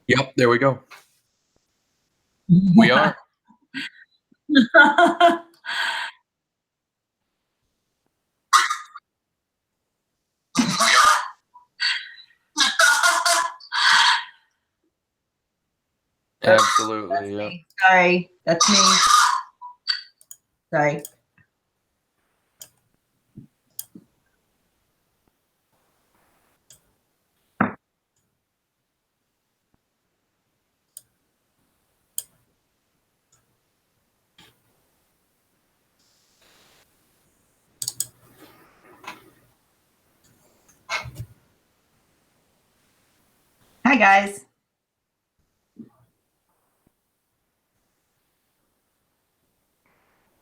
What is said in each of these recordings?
Yep, there we go. We are. That's Absolutely, yeah. me. Sorry, that's me. Sorry. Hi, guys.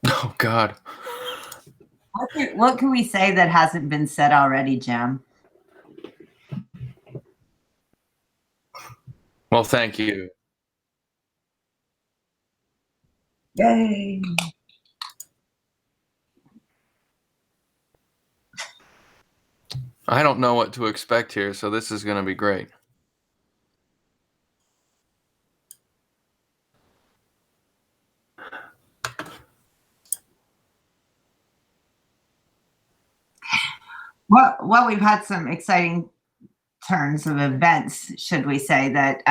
Oh God. What can we say that hasn't been said already, Jim? Well, thank you. Yay. I don't know what to expect here, so this is going to be great. Well, we've had some exciting turns of events, should we say, that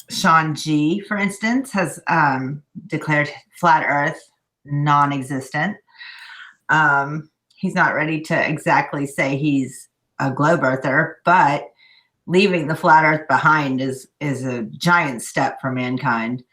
Sean G, for instance, has declared flat Earth non existent. He's not ready to exactly say he's a globe earther, but leaving the flat Earth behind is a giant step for mankind.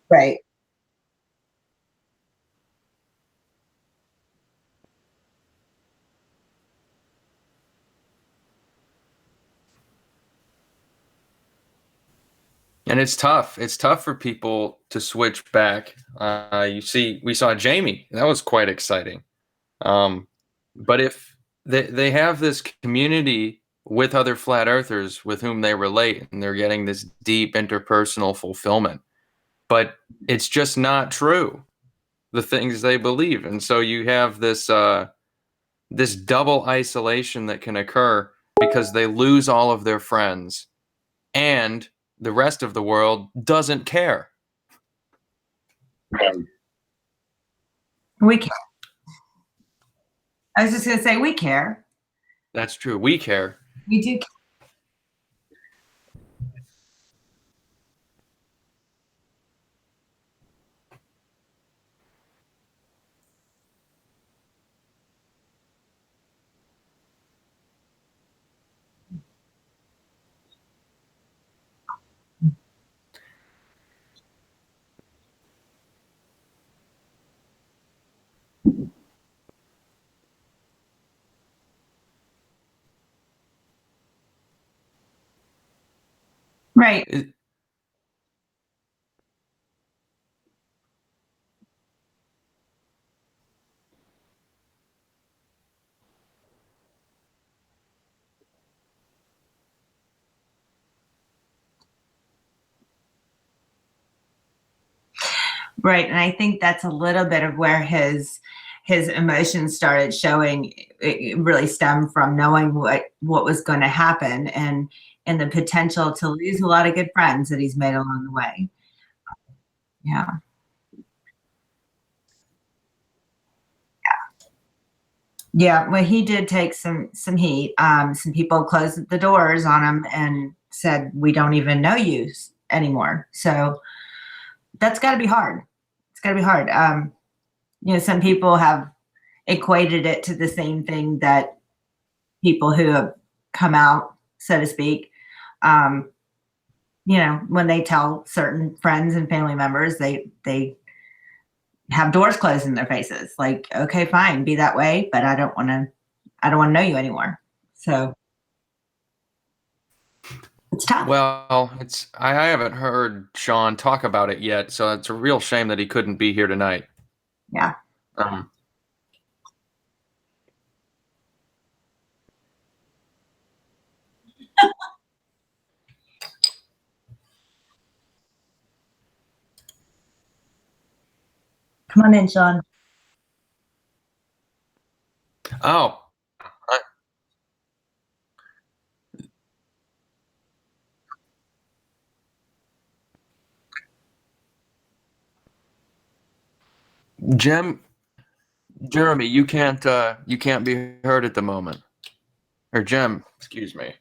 Right. And it's tough. It's tough for people to switch back. We saw Jamie. That was quite exciting. Um, but if they have this community with other flat earthers with whom they relate, and they're getting this deep interpersonal fulfillment, but it's just not true, the things they believe. And so you have this double isolation that can occur because they lose all of their friends and the rest of the world doesn't care. We care. I was just going to say, we care. That's true. We care. We do. Right. It- Right. And I think that's a little bit of where his emotions started showing. It really stemmed from knowing what was going to happen, and the potential to lose a lot of good friends that he's made along the way. Yeah. Yeah, well, he did take some heat. Some people closed the doors on him and said, "We don't even know you anymore." So that's got to be hard. It's got to be hard. Some people have equated it to the same thing that people who have come out, so to speak, um, when they tell certain friends and family members, they have doors closed in their faces. Like, okay, fine, be that way, but I don't want to know you anymore. So it's tough. well, I haven't heard Sean talk about it yet, so it's a real shame that he couldn't be here tonight. Yeah. Um, Come on in, Sean. Oh, Jem, Jeremy, you can't be heard at the moment. Or Jem, excuse me.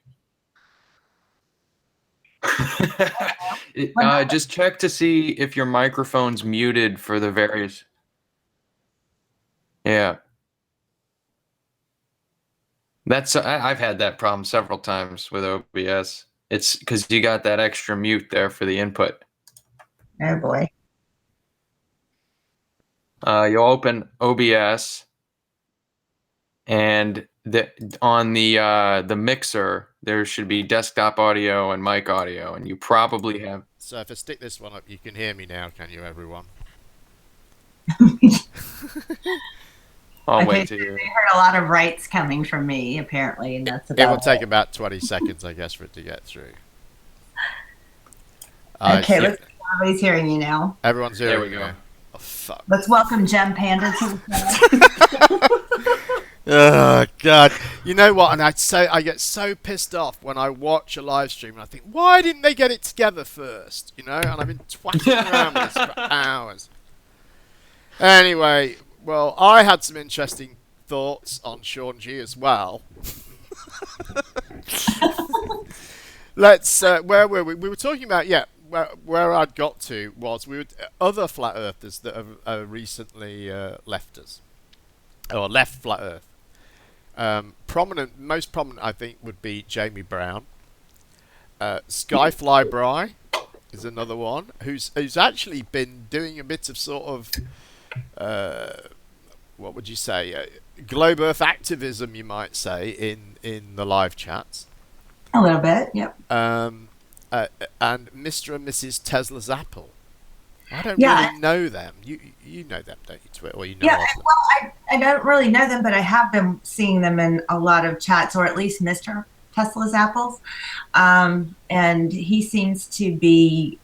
Just check to see if your microphone's muted for the various. Yeah, I've had that problem several times with OBS. It's because you got that extra mute there for the input. Oh boy. You'll open OBS, and on the mixer there should be desktop audio and mic audio, and you probably have. So if I stick this one up, you can hear me now, can you, everyone? I'll Okay, wait so to hear. they heard a lot of rights coming from me, apparently, and that's It will about take about 20 seconds, I guess, for it to get through. Okay, let's see. Everybody's hearing you now. Everyone's hearing There we me go. now. Oh, fuck. Let's welcome Jem Panda to the show. Oh God! You know what? And I get so pissed off when I watch a live stream and I think, why didn't they get it together first? You know, and I've been twatting around with this for hours. Anyway, well, I had some interesting thoughts on Sean G as well. Let's. Where were we? We were talking about Where I'd got to was other flat earthers that have recently left us, or left flat Earth. Most prominent, I think, would be Jamie Brown. Skyfly Bry is another one who's actually been doing a bit of sort of what would you say, globe Earth activism, you might say, in the live chats. A little bit, yep. And Mr. and Mrs. Tesla's Apple. I don't Yeah. really know them. You know them, don't you, Twit? Or you know Yeah, of them? well, I don't really know them, but I have been seeing them in a lot of chats, or at least Mr. Tesla's Apples. And he seems to be,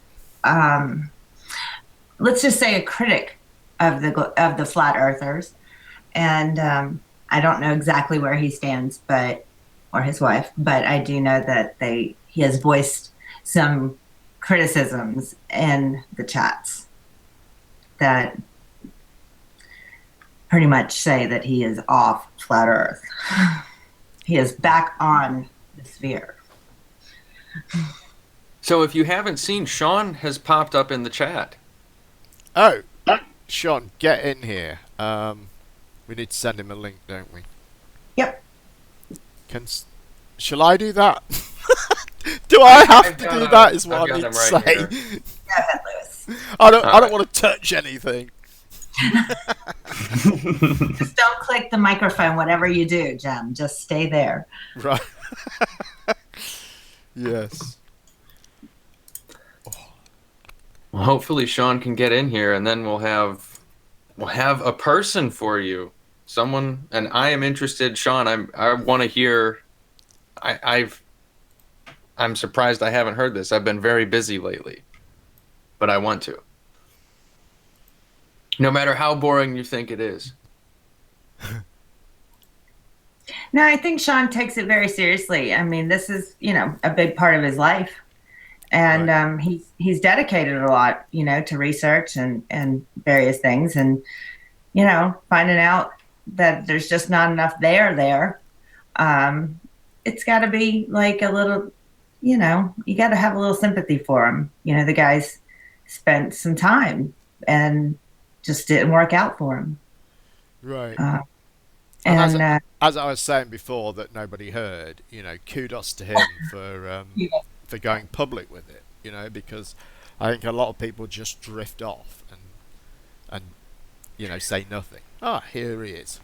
let's just say, a critic of the flat earthers. And I don't know exactly where he stands, or his wife, but I do know that he has voiced some criticisms in the chats that pretty much say that he is off flat Earth. He is back on the sphere. So if you haven't seen, Sean has popped up in the chat. Oh, Sean, get in here. We need to send him a link, don't we? Yep. Shall I do that? Do I have I've to got do him. that? Is what I've I got need to him right say. here. Go ahead, Lewis. I don't want to touch anything. Just don't click the microphone, whatever you do, Jem. Just stay there. Right. Yes. Well, hopefully Sean can get in here, and then we'll have a person for you, someone. And I am interested, Sean. I want to hear. I'm surprised I haven't heard this. I've been very busy lately, but I want to. No matter how boring you think it is. No, I think Sean takes it very seriously. I mean, this is, a big part of his life. And Right. He's dedicated a lot, to research and various things. And, finding out that there's just not enough there. It's got to be like a little, you got to have a little sympathy for him. The guy's spent some time and just didn't work out for him. Right. And As I was saying before, that nobody heard. Kudos to him for going public with it. Because I think a lot of people just drift off and say nothing. Ah, here he is.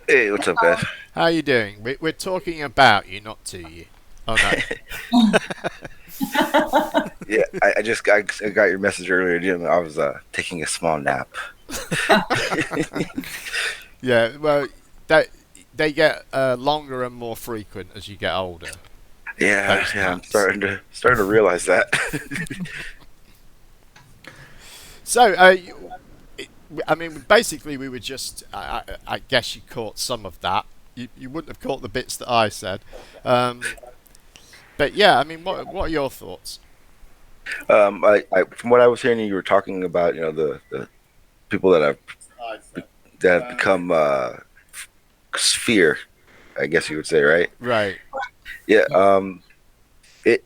Hey, what's up, guys? How you doing? We're talking about you, not to you. Oh no. Yeah, I got your message earlier, Jim. I was taking a small nap. Yeah. Well, they get longer and more frequent as you get older. Yeah, those yeah, I'm maps. starting to realize that. So, I mean, basically, we were just. I guess you caught some of that. You wouldn't have caught the bits that I said. But yeah, I mean, what are your thoughts? From what I was hearing, you were talking about, the people that have become sphere, I guess you would say, right? Right. Yeah. It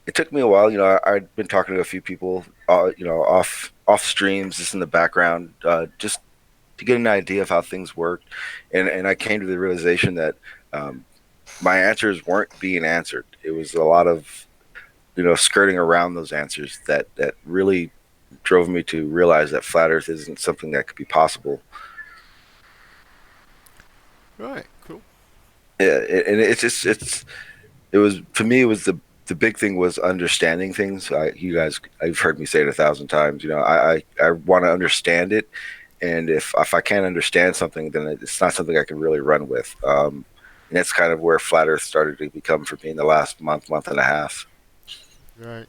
it took me a while. I'd been talking to a few people, off streams, just in the background, just to get an idea of how things worked, and I came to the realization that um, my answers weren't being answered. It was a lot of skirting around those answers that really drove me to realize that flat Earth isn't something that could be possible. Right. Cool. Yeah, and it's just it was for me. It was the big thing was understanding things. You guys, I've heard me say it 1,000 times. I want to understand it, and if I can't understand something, then it's not something I can really run with. And that's kind of where flat Earth started to become for me in the last month and a half. Right.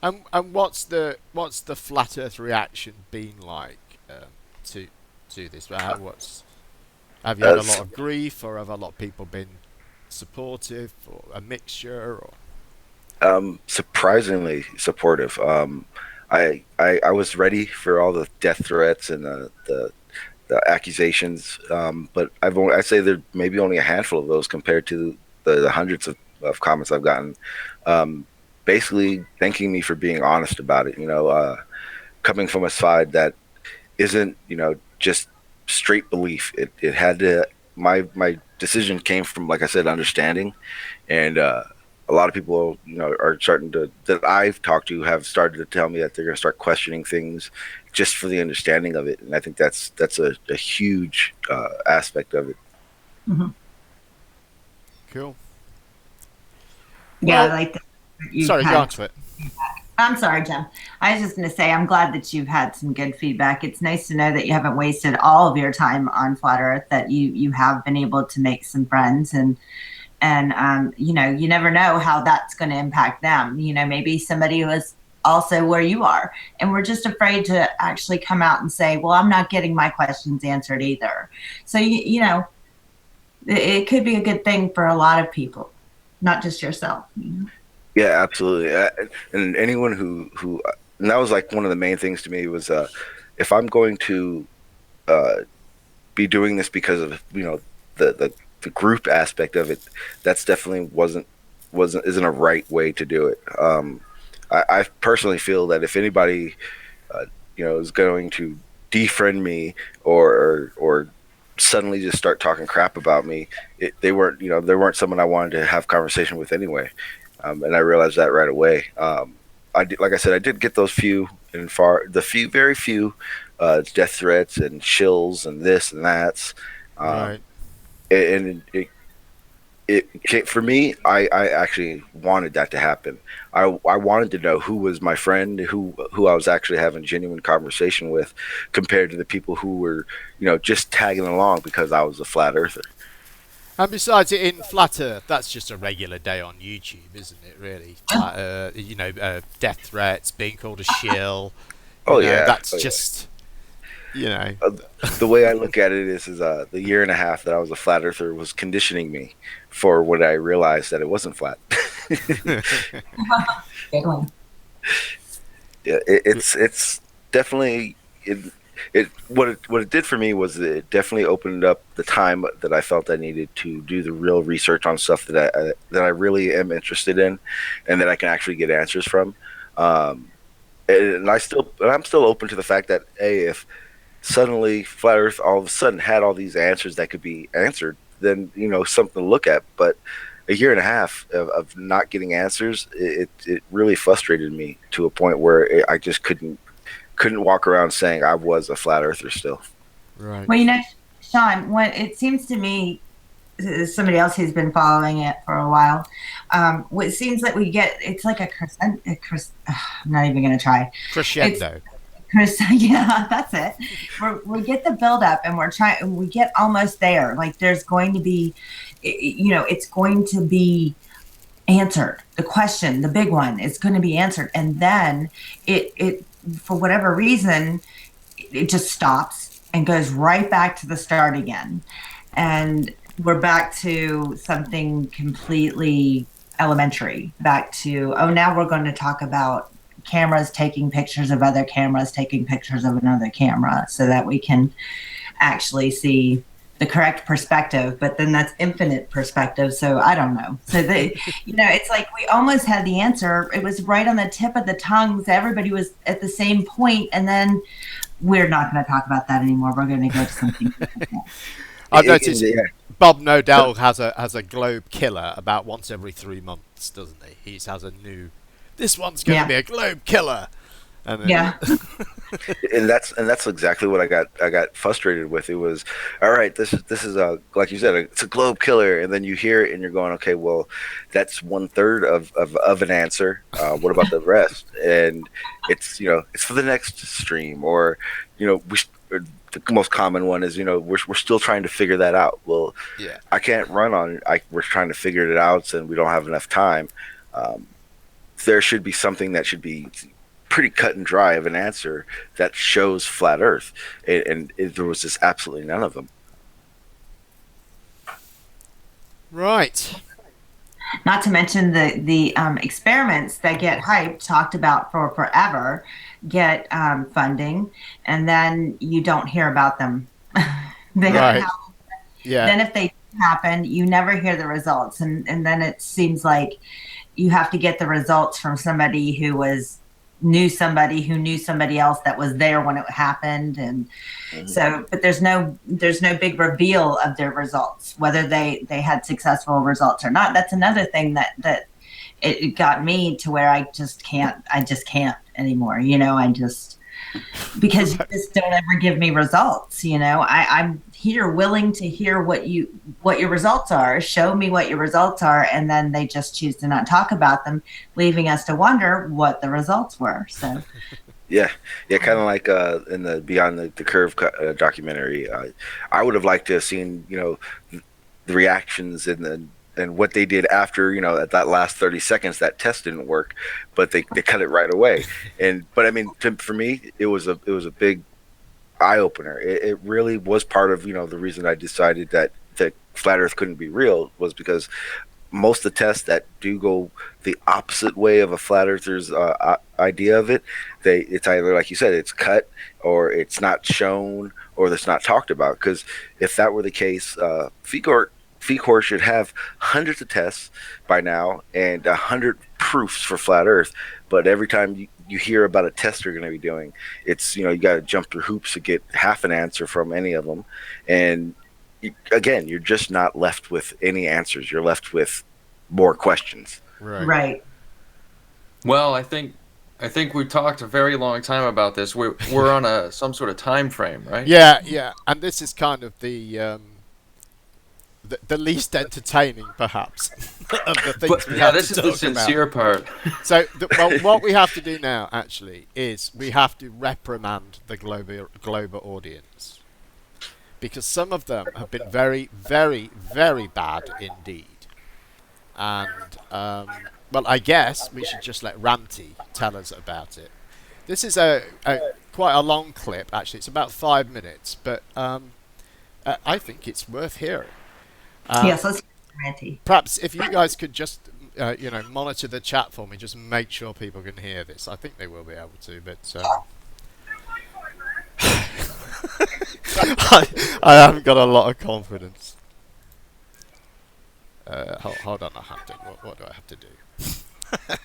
And what's the flat Earth reaction been like to this? Have you had a lot of grief, or have a lot of people been supportive, or a mixture? Or Surprisingly supportive. I was ready for all the death threats and the accusations, but I'd say there maybe only a handful of those compared to the hundreds of comments I've gotten. Um, Basically thanking me for being honest about it. Coming from a side that isn't just straight belief. It had to. My decision came from, like I said, understanding, and a lot of people are starting to that I've talked to have started to tell me that they're going to start questioning things just for the understanding of it, and I think that's a huge aspect of it. Hmm. cool. Yeah, I Well, like that. You've sorry, go had on to it. I'm sorry, Jim. I was just going to say, I'm glad that you've had some good feedback. It's nice to know that you haven't wasted all of your time on Flat Earth, that you have been able to make some friends, and you never know how that's going to impact them. Maybe somebody who is also where you are, and we're just afraid to actually come out and say, well, I'm not getting my questions answered either. So, it could be a good thing for a lot of people, not just yourself. Yeah, absolutely. And anyone and that was like one of the main things to me was, if I'm going to uh, be doing this because of the group aspect of it, that's definitely wasn't isn't a right way to do it. I personally feel that if anybody is going to defriend me or suddenly just start talking crap about me, they weren't someone I wanted to have conversation with anyway. And I realized that right away. Like I said, I did get those very few death threats and shills and this and that. Right. And for me, I actually wanted that to happen. I wanted to know who was my friend, who I was actually having genuine conversation with, compared to the people who were just tagging along because I was a flat earther. And besides, it in flat Earth, that's just a regular day on YouTube, isn't it? Really, death threats, being called a shill. Oh yeah, That's oh, yeah. just The way I look at it is the year and a half that I was a flat earther was conditioning me for when I realized that it wasn't flat. Good one. Yeah, it's definitely what it did for me was it definitely opened up the time that I felt I needed to do the real research on stuff that I really am interested in, and that I can actually get answers from. And I'm still open to the fact that, hey, if suddenly flat Earth all of a sudden had all these answers that could be answered, then something to look at. But a year and a half of not getting answers, it really frustrated me to a point where I just couldn't walk around saying I was a flat earther still. right. Well, Sean, what it seems to me, as somebody else who's been following it for a while, what it seems like it's like I'm not even going to try. Crescendo. Yeah, that's it. We get the build up, and we get almost there. Like there's going to be, it's going to be answered. The question, the big one, is going to be answered. And then it for whatever reason, it just stops and goes right back to the start again. And we're back to something completely elementary, back to, oh, now we're going to talk about cameras taking pictures of other cameras, taking pictures of another camera, so that we can actually see the correct perspective. But then that's infinite perspective, so I don't know. So it's like we almost had the answer. It was right on the tip of the tongue. So everybody was at the same point, and then we're not going to talk about that anymore. We're going to go to something different. I've noticed Bob Nodell has a globe killer about once every 3 months, doesn't he? He has a new. This one's going to be a globe killer. And then, and that's exactly what I got frustrated with. It was, all right, this is a, like you said, it's a globe killer, and then you hear it and you're going, okay, well, that's 1/3 of an answer. What about the rest? And it's it's for the next stream, or the most common one is we're still trying to figure that out. Well, yeah, I can't run on. We're trying to figure it out, and we don't have enough time. There should be something that should be pretty cut and dry of an answer that shows flat Earth, and there was just absolutely none of them. Right. Not to mention the experiments that get hyped, talked about for forever, get funding, and then you don't hear about them. Right. Yeah. Then if they happen, you never hear the results, and then it seems like you have to get the results from somebody who knew somebody who knew somebody else that was there when it happened, and so, but there's no big reveal of their results, whether they had successful results or not. That's another thing that it got me to where I just can't anymore. Because you just don't ever give me results. I'm here willing to hear what your results are. Show me what your results are, and then they just choose to not talk about them, leaving us to wonder what the results were. So yeah, kind of like in the Beyond the Curve documentary. I would have liked to have seen the reactions and what they did after at that last 30 seconds that test didn't work, but they cut it right away. But I mean, for me, it was a big eye opener. It really was part of the reason I decided that flat Earth couldn't be real, was because most of the tests that do go the opposite way of a flat earther's idea of it, it's either, like you said, it's cut, or it's not shown, or it's not talked about. Because if that were the case, FECOR should have hundreds of tests by now and 100 proofs for flat Earth. But every time you hear about a test you're going to be doing, it's you got to jump through hoops to get half an answer from any of them. And again, you're just not left with any answers. You're left with more questions. Right. Well, I think we talked a very long time about this. We're on some sort of time frame, right? Yeah, and this is kind of the least entertaining, perhaps, of the things we have this to is the talk sincere about. part. So, what we have to do now, actually, is we have to reprimand the global audience, because some of them have been very, very, very bad indeed. And well, I guess we should just let Ranty tell us about it. This is a quite a long clip, actually. It's about 5 minutes, but I think it's worth hearing. Yes, let's hear Ranty. Perhaps if you guys could just monitor the chat for me, just make sure people can hear this. I think they will be able to, but I haven't got a lot of confidence. Hold on, I have to. What do I have to do?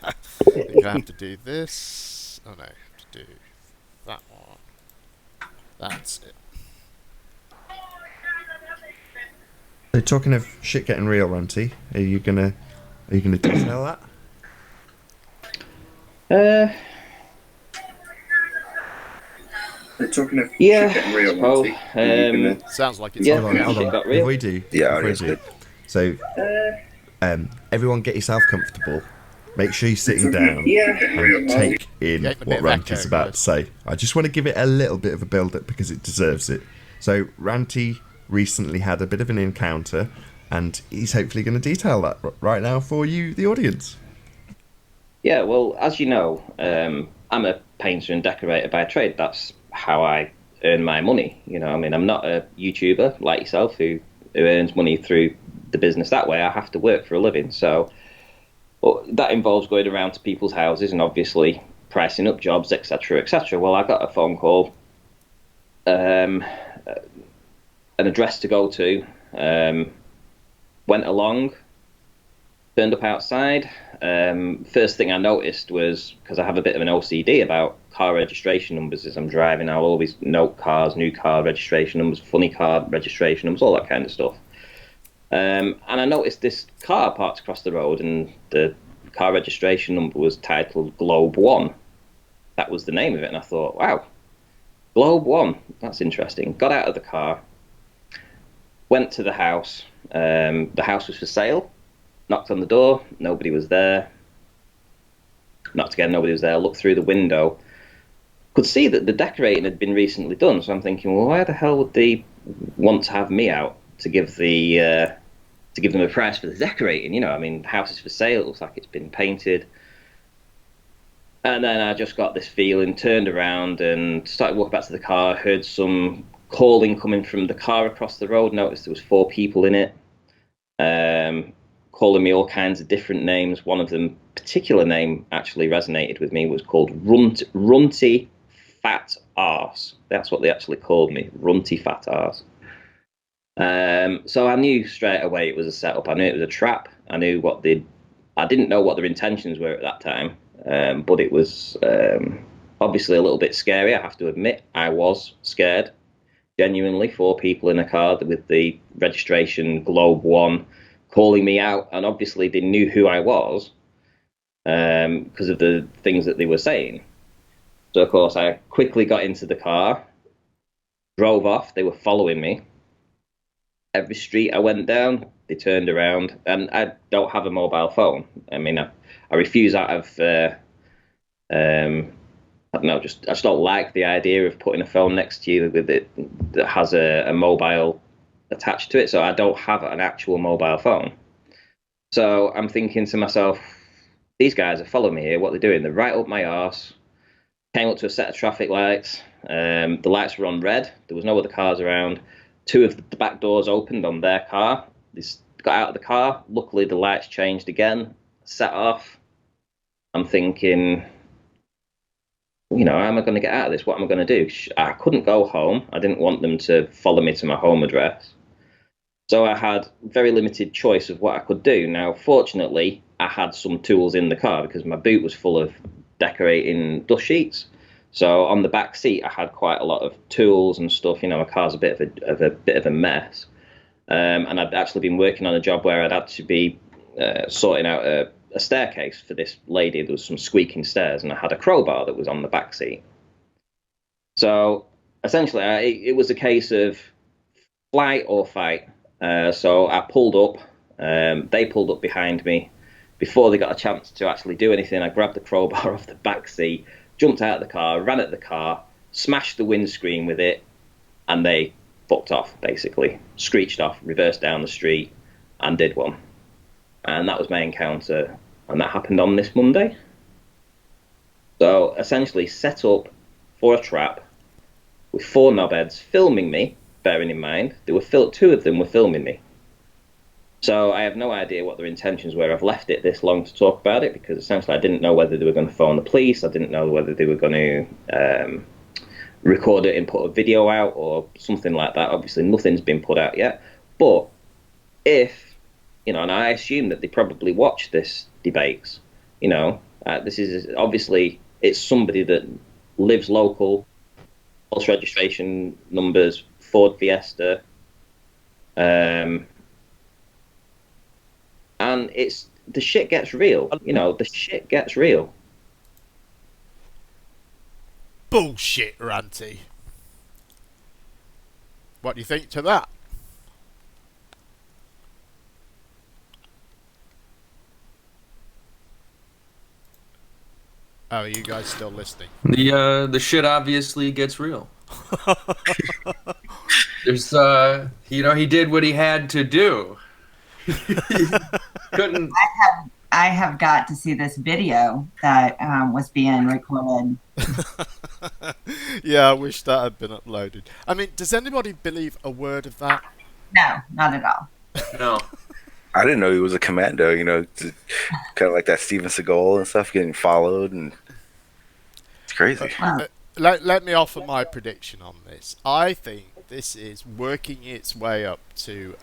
I think I have to do this. Oh no, I have to do that one. That's it. So talking of shit getting real, Ranty, are you gonna detail that? Talking of yeah, shit getting real, Ranty. Sounds like it's Yeah. Hold on. Got real. If we do, Yeah, if we it's do. good. So, everyone get yourself comfortable. Make sure you're sitting down and take in Getting a bit what of Ranty's echo, about guys. to say. I just want to give it a little bit of a build-up because it deserves it. So, Ranty recently had a bit of an encounter and he's hopefully going to detail that right now for you, the audience. Yeah, well, as you know, I'm a painter and decorator by trade. That's how I earn my money. You know, I mean, I'm not a YouTuber like yourself who earns money through the business that way. I have to work for a living. So that involves going around to people's houses and obviously pricing up jobs, etc., etc. Well, I got a phone call, an address to go to, went along, turned up outside. First thing I noticed was, because I have a bit of an OCD about car registration numbers as I'm driving, I'll always note cars, new car registration numbers, funny car registration numbers, all that kind of stuff. And I noticed this car parked across the road, and the car registration number was titled Globe 1. That was the name of it, and I thought, wow, Globe 1, that's interesting. Got out of the car, went to the house. The house was for sale. Knocked on the door, nobody was there. Knocked again, nobody was there. Looked through the window, could see that the decorating had been recently done. So I'm thinking, well, why the hell would they want to have me out to give them a price for the decorating? You know, I mean, the house is for sale. It looks like it's been painted. And then I just got this feeling, turned around and started walking back to the car. Heard some calling coming from the car across the road. Noticed there was 4 people in it. Calling me all kinds of different names. One of them, particular name, actually resonated with me, was called Runty Fat Arse. That's what they actually called me, Runty Fat Arse. So I knew straight away it was a setup. I knew it was a trap. I didn't know what their intentions were at that time, but it was obviously a little bit scary. I have to admit, I was scared. Genuinely, 4 people in a car with the registration Globe 1 calling me out, and obviously they knew who I was because of the things that they were saying. So of course I quickly got into the car, drove off. They were following me. Every street I went down, they turned around, and I don't have a mobile phone. I mean, I refuse out of I don't know, I just don't like the idea of putting a phone next to you with it that has a mobile attached to it. So I don't have an actual mobile phone. So I'm thinking to myself, these guys are following me here. What they're doing, they're right up my arse. Came up to a set of traffic lights. The lights were on red. There was no other cars around. 2 of the back doors opened on their car. They got out of the car. Luckily, the lights changed again, set off. I'm thinking, you know, how am I going to get out of this? What am I going to do? I couldn't go home. I didn't want them to follow me to my home address. So I had very limited choice of what I could do. Now, fortunately, I had some tools in the car because my boot was full of decorating dust sheets. So on the back seat, I had quite a lot of tools and stuff. You know, my car's a bit of a mess. And I'd actually been working on a job where I'd had to be sorting out a staircase for this lady. There was some squeaking stairs, and I had a crowbar that was on the back seat. So essentially, it was a case of flight or fight. So I pulled up. They pulled up behind me. Before they got a chance to actually do anything, I grabbed the crowbar off the back seat, jumped out of the car, ran at the car, smashed the windscreen with it, and they fucked off, basically. Screeched off, reversed down the street, and did one. And that was my encounter. And that happened on this Monday. So essentially set up for a trap with 4 knobheads filming me, bearing in mind, 2 of them were filming me. So I have no idea what their intentions were. I've left it this long to talk about it because essentially I didn't know whether they were going to phone the police. I didn't know whether they were going to record it and put a video out or something like that. Obviously nothing's been put out yet. But if, you know, and I assume that they probably watch this debates, you know, this is obviously, it's somebody that lives local, false registration numbers, Ford Fiesta, and the shit gets real. You know, the shit gets real. Bullshit, Ranty. What do you think to that? Oh, are you guys still listening? The shit obviously gets real. There's you know, he did what he had to do. Couldn't. I have got to see this video that was being recorded. Yeah, I wish that had been uploaded. I mean, does anybody believe a word of that? No, not at all. No. I didn't know he was a commando. Kind of like that Steven Seagal and stuff, getting followed, and it's crazy. Wow. Let me offer my prediction on this. I think this is working its way up to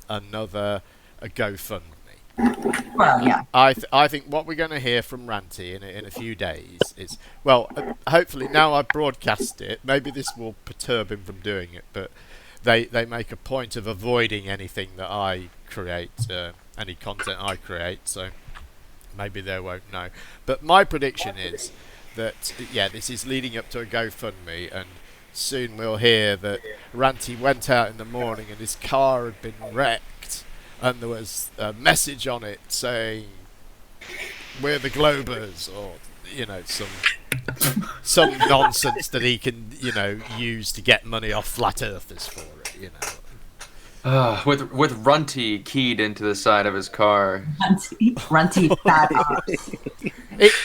another GoFundMe. Well, yeah. I think what we're going to hear from Ranty in a few days is, well, hopefully now I've broadcast it, maybe this will perturb him from doing it, but they make a point of avoiding anything that I create, any content I create, so maybe they won't know. But my prediction is that, yeah, this is leading up to a GoFundMe, and soon we'll hear that Ranty went out in the morning and his car had been wrecked, and there was a message on it saying, "We're the Globers," or, some nonsense that he can, use to get money off flat earthers for it, With Runty keyed into the side of his car. Runty fat arse.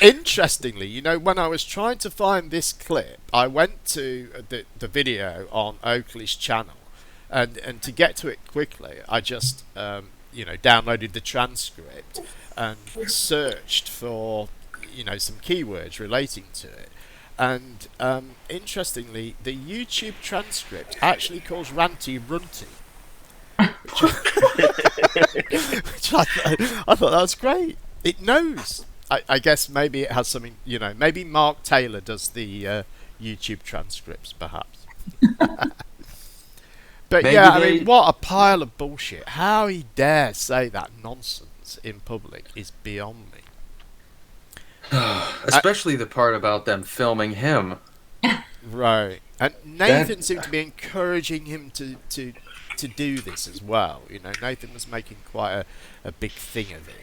Interestingly, when I was trying to find this clip, I went to the video on Oakley's channel, and to get to it quickly, I just downloaded the transcript and searched for some keywords relating to it. And interestingly, the YouTube transcript actually calls Ranty Runty. Which I thought that was great. It knows. I guess maybe it has something, maybe Mark Taylor does the YouTube transcripts, perhaps. But maybe yeah, I mean, what a pile of bullshit. How he dare say that nonsense in public is beyond me. Especially the part about them filming him. Right. And Nathan seemed to be encouraging him to do this as well. Nathan was making quite a big thing of it,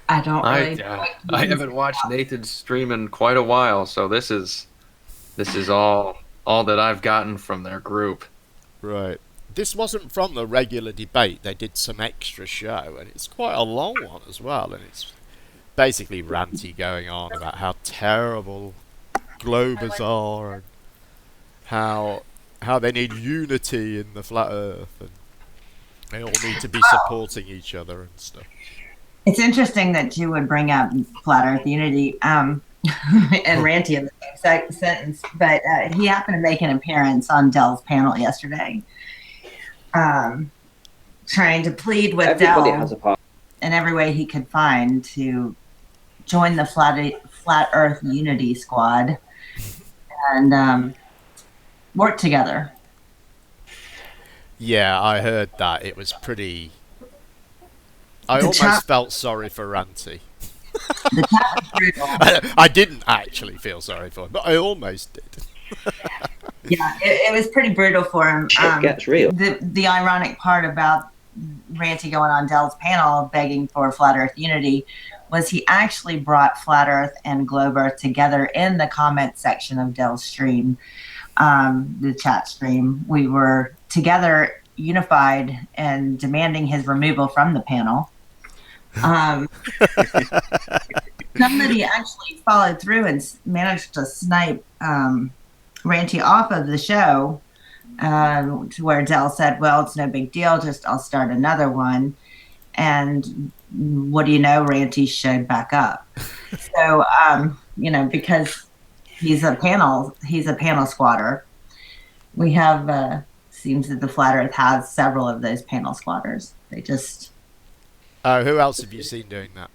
I don't know. I haven't watched Nathan's stream in quite a while, so this is all that I've gotten from their group. Right. This wasn't from the regular debate. They did some extra show, and it's quite a long one as well, and it's basically Ranty going on about how terrible Globers are, and how they need unity in the flat Earth, and they all need to be supporting each other and stuff. It's interesting that you would bring up flat Earth unity and Ranty in the same sentence, but he happened to make an appearance on Dell's panel yesterday, trying to plead with Everybody Dell has a part. in every way he could find to join the flat Earth unity squad and work together. Yeah, I heard that. It was pretty... I almost felt sorry for Ranty. The chat was brutal. I didn't actually feel sorry for him, but I almost did. Yeah, it was pretty brutal for him. It gets real. The ironic part about Ranty going on Dell's panel begging for flat Earth unity was he actually brought flat Earth and Globe Earth together in the comment section of Dell's stream, the chat stream. We were together, unified, and demanding his removal from the panel. Somebody actually followed through and managed to snipe Ranty off of the show, to where Dell said, "Well, it's no big deal. Just I'll start another one." And what do you know? Ranty showed back up. So because he's a panel squatter. We have seems that the Flat Earth has several of those panel squatters. They just. Who else have you seen doing that?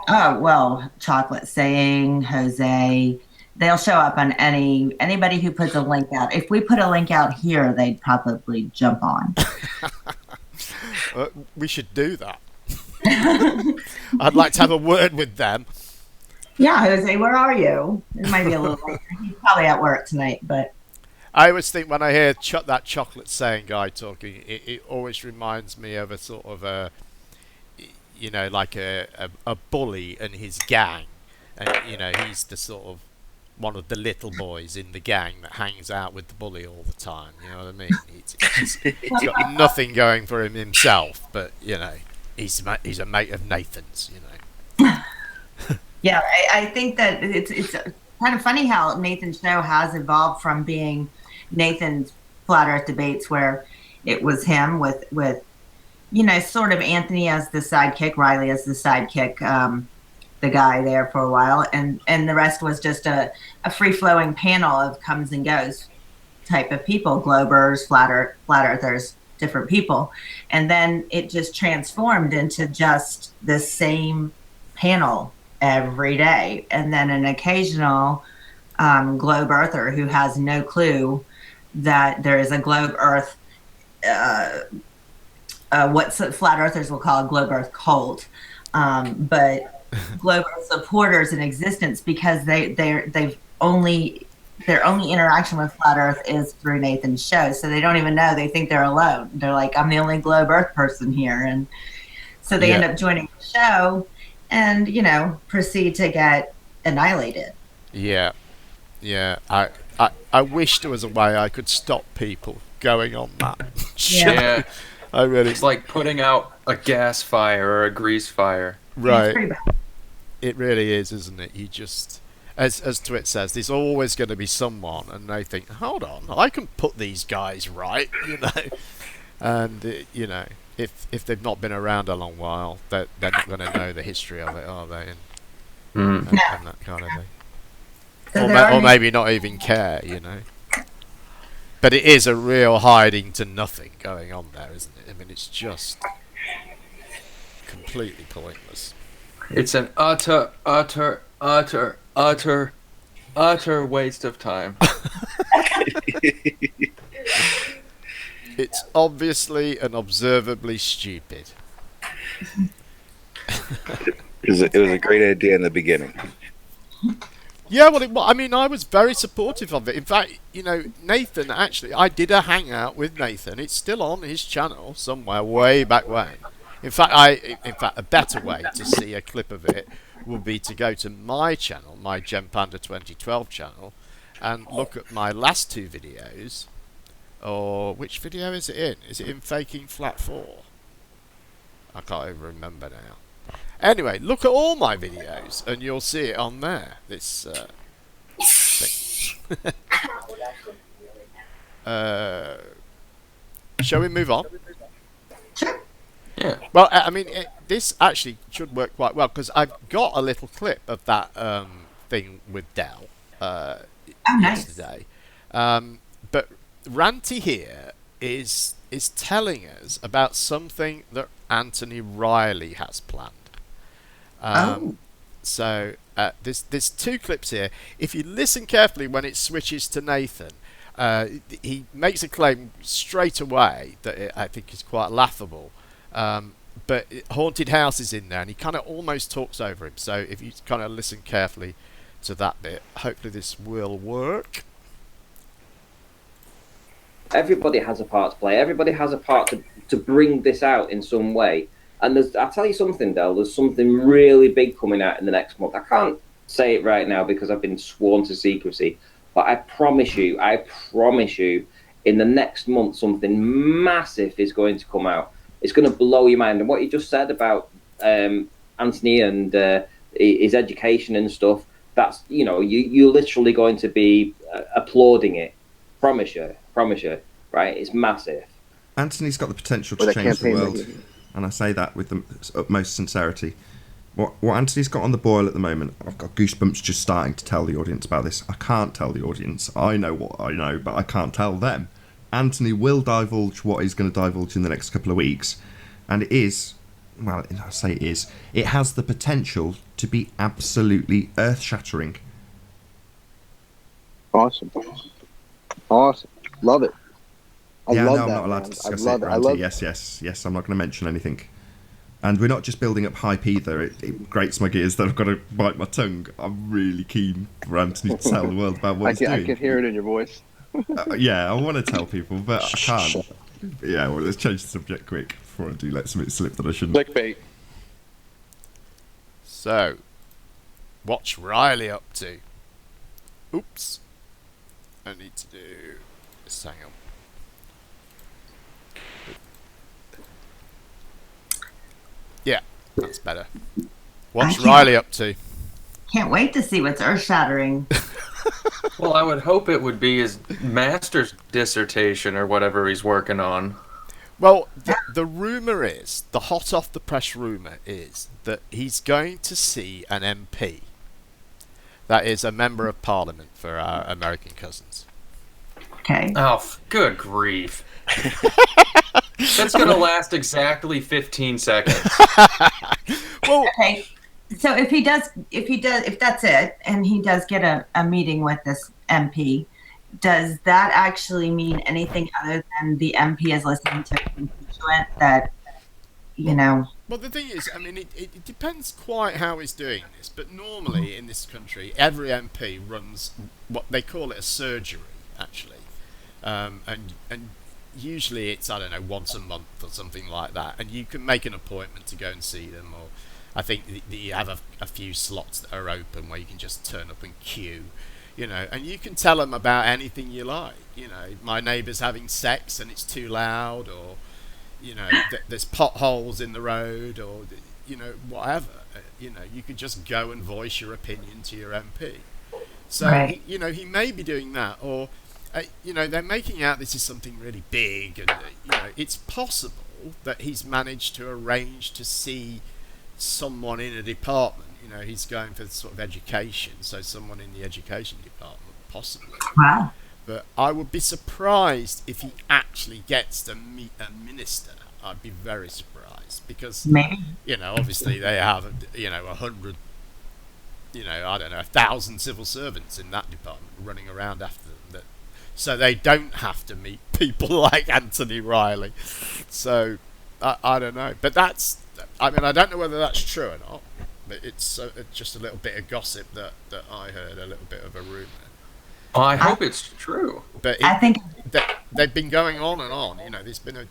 Oh, well, Chocolate Saying, Jose. They'll show up on anybody who puts a link out. If we put a link out here, they'd probably jump on. We should do that. I'd like to have a word with them. Yeah, Jose, where are you? It might be a little later. He's probably at work tonight, but. I always think when I hear that Chocolate Saying guy talking, it always reminds me of a sort of like a bully and his gang, and he's the sort of one of the little boys in the gang that hangs out with the bully all the time. You know what I mean? He's got nothing going for him himself, but you know, he's a mate of Nathan's. You know. Yeah, I think that it's kind of funny how Nathan's show has evolved from being Nathan's Flat Earth debates, where it was him with you know, sort of Anthony as the sidekick, Riley as the sidekick, the guy there for a while, and the rest was just a free flowing panel of comes and goes type of people, Globers, flat earthers, different people, and then it just transformed into just the same panel every day, and then an occasional globe earther who has no clue that there is a globe earth, what flat earthers will call a globe earth cult, but globe earth supporters in existence, because their only interaction with flat earth is through Nathan's show, so they don't even know, they think they're alone. They're like, I'm the only globe earth person here, and so they end up joining the show and, you know, proceed to get annihilated. Yeah. I wish there was a way I could stop people going on that show. Yeah. I really. It's like putting out a gas fire or a grease fire. Right. It's pretty bad. It really is, isn't it? You just, as Twit says, there's always going to be someone, and they think, hold on, I can put these guys right, you know. And you know, if they've not been around a long while, they're not going to know the history of it, are they? And that kind of thing. So Or maybe not even care, you know. But it is a real hiding to nothing going on there, isn't it? I mean, it's just completely pointless. It's an utter waste of time. It's obviously and observably stupid. It was a great idea in the beginning. Yeah, well, I mean, I was very supportive of it. In fact, you know, Nathan, actually, I did a hangout with Nathan. It's still on his channel somewhere way back when. In fact, a better way to see a clip of it would be to go to my channel, my Gem Panda 2012 channel, and look at my last two videos. Or which video is it in? Is it in Faking Flat 4? I can't even remember now. Anyway, look at all my videos, and you'll see it on there. This thing. Shall we move on? Yeah. Well, I mean, this actually should work quite well, because I've got a little clip of that thing with Dell yesterday. But Ranty here is telling us about something that Anthony Riley has planned. So there's two clips here. If you listen carefully when it switches to Nathan, he makes a claim straight away that I think is quite laughable. But Haunted House is in there, and he kind of almost talks over him. So if you kind of listen carefully to that bit, hopefully this will work. Everybody has a part to play. Everybody has a part to bring this out in some way. And I'll tell you something, Del, there's something really big coming out in the next month. I can't say it right now because I've been sworn to secrecy, but I promise you, in the next month, something massive is going to come out. It's going to blow your mind. And what you just said about Anthony and his education and stuff, that's, you know, you're literally going to be applauding it. Promise you, right? It's massive. Anthony's got the potential to change the world. And I say that with the utmost sincerity. What Anthony's got on the boil at the moment, I've got goosebumps just starting to tell the audience about this. I can't tell the audience. I know what I know, but I can't tell them. Anthony will divulge what he's going to divulge in the next couple of weeks. And it is, well, I say it is, it has the potential to be absolutely earth-shattering. Awesome. Love it. I love I'm that, not allowed man. to discuss I it, love Randy. Yes, I'm not going to mention anything. And we're not just building up hype either. It grates my gears that I've got to bite my tongue. I'm really keen for Anthony to tell the world about what he's doing. I can hear it in your voice. Yeah, I want to tell people, but I can't. Yeah, well, let's change the subject quick before I do let something slip that I shouldn't. Clickbait. So, what's Riley up to? Oops. I need to do this. Hang on. Yeah, that's better. What's Riley up to? Can't wait to see what's earth-shattering. Well, I would hope it would be his master's dissertation or whatever he's working on. Well, the rumour is, the hot off the press rumour is that he's going to see an MP. That is a member of parliament for our American cousins. Okay. Oh, good grief. That's going to last exactly 15 seconds. Well, Okay. So if that's it, and he does get a meeting with this MP, does that actually mean anything other than the MP is listening to a constituent that, well, the thing is, I mean, it depends quite how he's doing this, but normally in this country, every MP runs what they call it a surgery, actually, and usually it's, I don't know, once a month or something like that, and you can make an appointment to go and see them, or I think you have a few slots that are open where you can just turn up and queue, and you can tell them about anything you like. My neighbour's having sex and it's too loud, or there's potholes in the road, or whatever. You could just go and voice your opinion to your MP. So Right. he may be doing that, or they're making out this is something really big, and it's possible that he's managed to arrange to see someone in a department. He's going for sort of education, so someone in the education department, possibly. wow. But I would be surprised if he actually gets to meet a minister. I'd be very surprised, because Maybe. obviously they have 100, I don't know, 1,000 civil servants in that department running around after them, so they don't have to meet people like Anthony Riley. So I don't know, but I don't know whether that's true or not, but it's just a little bit of gossip that I heard, a little bit of a rumour. Well, I hope it's true. But I think they've been going on and on. There's been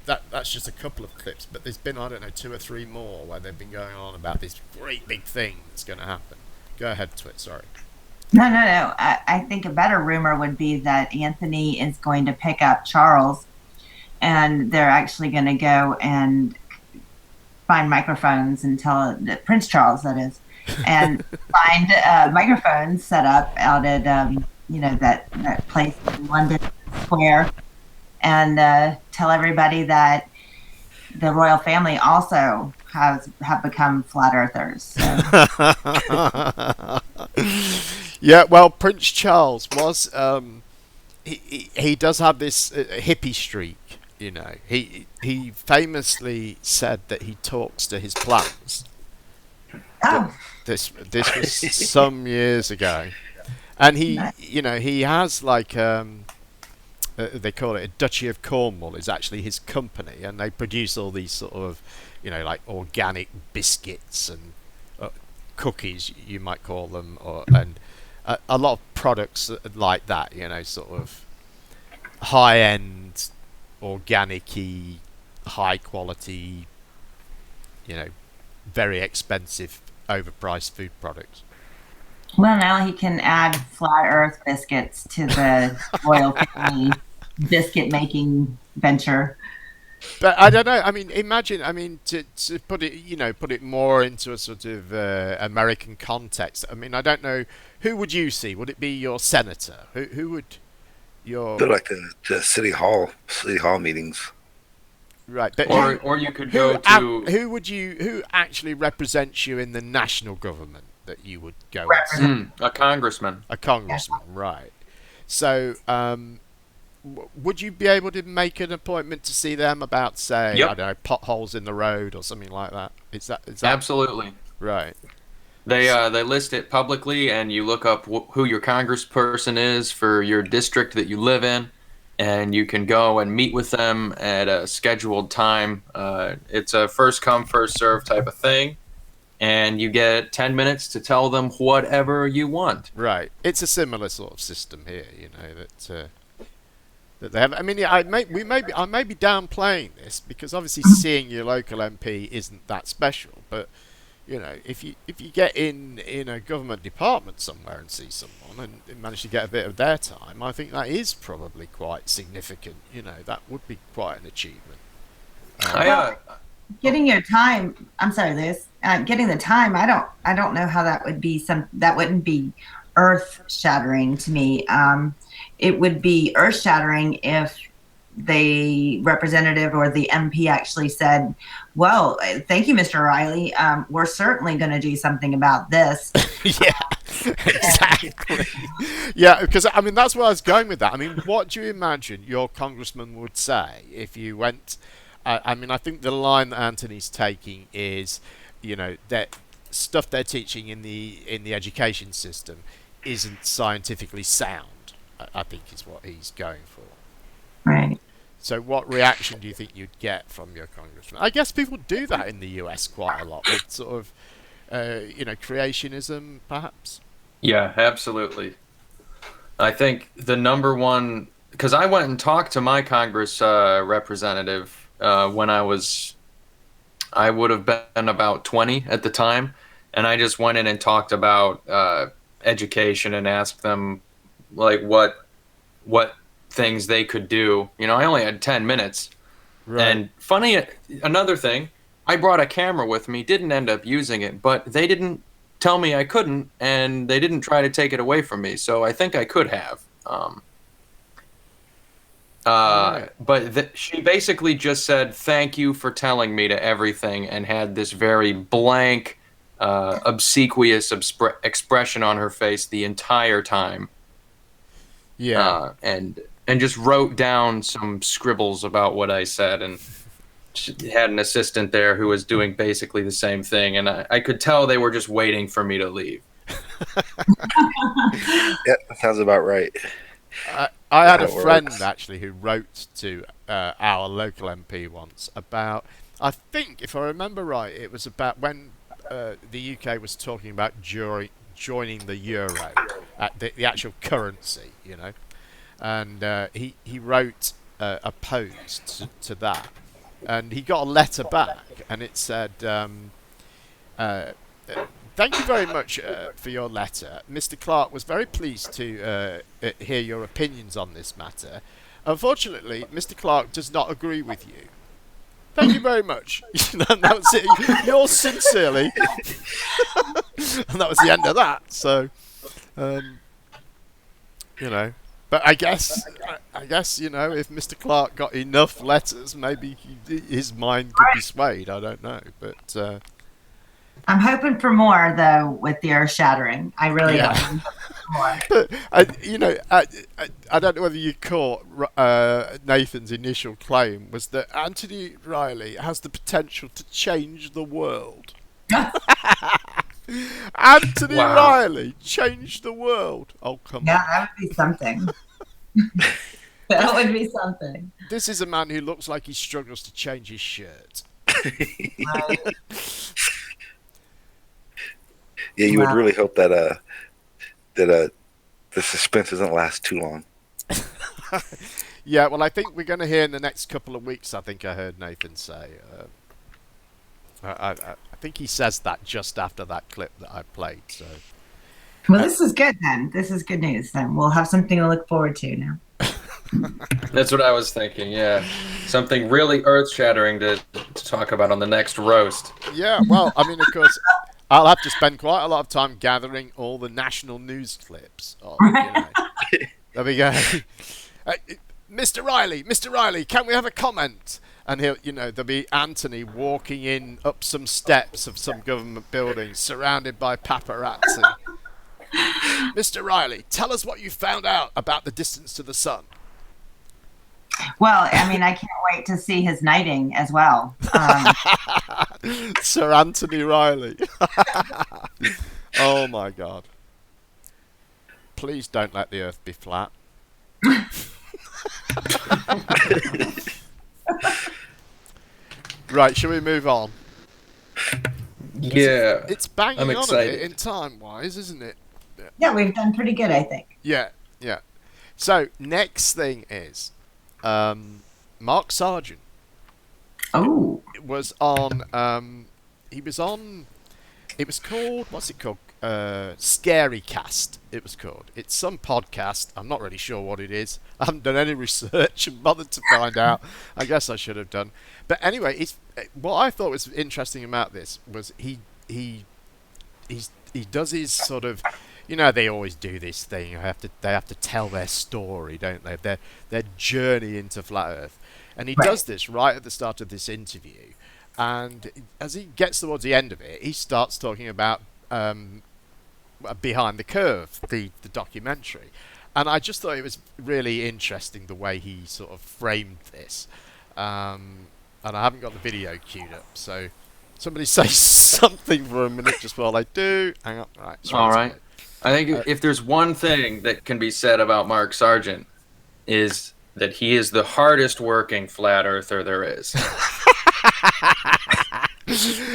that's just a couple of clips, but there's been, I don't know, 2 or 3 more where they've been going on about this great big thing that's going to happen. Go ahead, Twit. Sorry. no. I think a better rumor would be that Anthony is going to pick up Charles, and they're actually going to go and find microphones and tell Prince Charles, that is, and find microphones set up out at that place in London Square, and tell everybody that the royal family also have become flat earthers. So. Yeah, well, Prince Charles was he does have this hippie streak. He famously said that he talks to his plants. Oh, This was some years ago, and he has like they call it a Duchy of Cornwall is actually his company, and they produce all these sort of like organic biscuits and cookies, you might call them, and a lot of products like that, sort of high end, organic-y, high quality, very expensive, overpriced food products. well, now he can add flat Earth biscuits to the royal family biscuit making venture. But I don't know. I mean, imagine. I mean, to put it, put it more into a sort of American context. I mean, I don't know. Who would you see? Would it be your senator? Who would your? They're like the city hall meetings. Right, but Or you could go to... who actually represents you in the national government that you would go and see? a congressman. A congressman, right? So, would you be able to make an appointment to see them about, say, Yep. I don't know, potholes in the road or something like that? Is that Absolutely. right? They list it publicly, and you look up who your congressperson is for your district that you live in, and you can go and meet with them at a scheduled time. It's a first come, first serve type of thing, and you get 10 minutes to tell them whatever you want. Right. It's a similar sort of system here, that they have. I mean, I may be downplaying this because obviously seeing your local MP isn't that special, but You know, if you get in a government department somewhere and see someone and manage to get a bit of their time, I think that is probably quite significant. You know, that would be quite an achievement. Getting your time. I'm sorry, Liz. Getting the time. I don't know how that would be. That wouldn't be earth shattering to me. It would be earth shattering if the representative or the MP actually said, well, thank you, Mr. Riley. We're certainly going to do something about this. Yeah, exactly. Yeah, because, I mean, that's where I was going with that. I mean, what do you imagine your congressman would say if you went... I mean, I think the line that Anthony's taking is, you know, that stuff they're teaching in the education system isn't scientifically sound, I think is what he's going for. Right. So what reaction do you think you'd get from your congressman? I guess people do that in the US quite a lot with sort of, you know, creationism, perhaps? Yeah, absolutely. I think the number one... Because I went and talked to my Congress representative when I would have been about 20 at the time. And I just went in and talked about education and asked them, like, what things they could do. You know, I only had 10 minutes. Right. And funny, another thing, I brought a camera with me, didn't end up using it, but they didn't tell me I couldn't, and they didn't try to take it away from me. So I think I could have. Right. But she basically just said, thank you for telling me to everything, and had this very blank, obsequious expression on her face the entire time. Yeah. And just wrote down some scribbles about what I said, and she had an assistant there who was doing basically the same thing, and I could tell they were just waiting for me to leave. Yeah, that sounds about right. I had a That friend works. actually who wrote to our local MP once about, I think if I remember right, it was about when the UK was talking about joining the euro, the actual currency, you know, and he wrote opposed to that, and he got a letter back, and it said, thank you very much for your letter. Mr. Clark was very pleased to hear your opinions on this matter. Unfortunately, Mr. Clark does not agree with you. Thank you very much. And that was it. Yours sincerely. And that was the end of that. So, you know. But I guess you know, if Mr. Clark got enough letters, maybe his mind could be swayed. I don't know, but. I'm hoping for more, though, with the earth shattering. I really am. More. But, you know, I don't know whether you caught Nathan's initial claim was that Anthony Riley has the potential to change the world. Anthony Riley changed the world. Oh, come on. Yeah, that would be something. That would be something. This is a man who looks like he struggles to change his shirt. Yeah, you would really hope that the suspense doesn't last too long. Yeah, well, I think we're going to hear in the next couple of weeks. I think I heard Nathan say. I think he says that just after that clip that I played. So. Well, this is good then. This is good news then. We'll have something to look forward to now. That's what I was thinking, yeah. Something really earth-shattering to talk about on the next roast. Yeah, well, I mean, of course, I'll have to spend quite a lot of time gathering all the national news clips. You know. There we go. Mr. Riley, can we have a comment? And he'll, you know, there'll be Anthony walking in up some steps of some government building, surrounded by paparazzi. Mr. Riley, tell us what you found out about the distance to the sun. Well, I mean, I can't wait to see his knighting as well. Sir Anthony Riley. Oh my God. Please don't let the earth be flat. Right, shall we move on? Yeah. It's banging I'm on a excited. bit in time-wise, isn't it? Yeah, we've done pretty good, I think. Yeah. So, next thing is Mark Sargent Oh. was on he was on It was called, what's it called? Scary Cast, it was called. It's some podcast. I'm not really sure what it is. I haven't done any research and bothered to find out. I guess I should have done. But anyway, what I thought was interesting about this was he does his sort of, you know, they always do this thing. They have to tell their story, don't they? Their journey into flat Earth, and he does this right at the start of this interview. And as he gets towards the end of it, he starts talking about Behind the Curve, the documentary. And I just thought it was really interesting the way he sort of framed this. And I haven't got the video queued up, so somebody say something for a minute just while I do. Hang on. Right. All right. I think if there's one thing that can be said about Mark Sargent is that he is the hardest working flat earther there is.